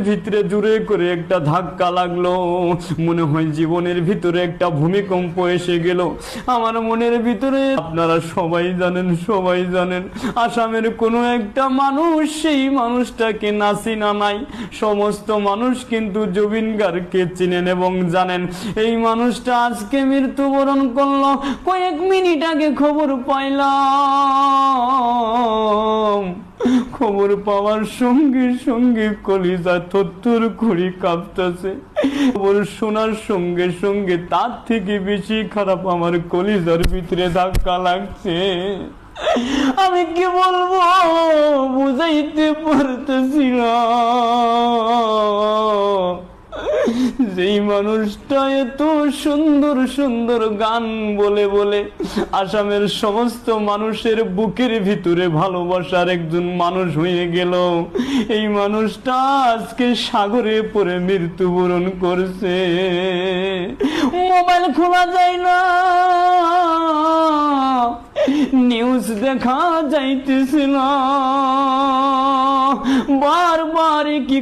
ভিতরে জোরে করে একটা ধাক্কা লাগলো, মনে হয় জীবনের ভিতরে একটা ভূমিকম্প এসে গেল আমার মনের ভিতরে। আপনারা সবাই জানেন আসামের কোনো একটা মানুষ সেই মানুষটাকে না চিনা নাই। সমস্ত মানুষ কিন্তু জুবিন গার্গকে চিনেন এবং জানেন। এই মানুষটা আজকে মৃত্যুবরণ করলো, কয়েক মিনিট আগে খবর পাইলাম। খবর পাওয়ার সঙ্গে সঙ্গে কলিজা থরথর করে কাঁপতেছে। খবর শোনার সঙ্গে সঙ্গে তার থেকে বেশি খারাপ আমার কলিজার ভিতরে ধাক্কা লাগছে। আমি কি বলবো, বুঝাইতে পারতেছি না। যেই মানুষটা এত সুন্দর সুন্দর গান বলে বলে আসামের সমস্ত মানুষের বুকের ভিতরে ভালোবাসার একজন মানুষ হয়ে গেল, এই মানুষটা আজকে সাগরে পড়ে মৃত্যুবরণ করছে। মোবাইল খোলা যায় না, নিউজ দেখা যাইতেছে না, বারবার কি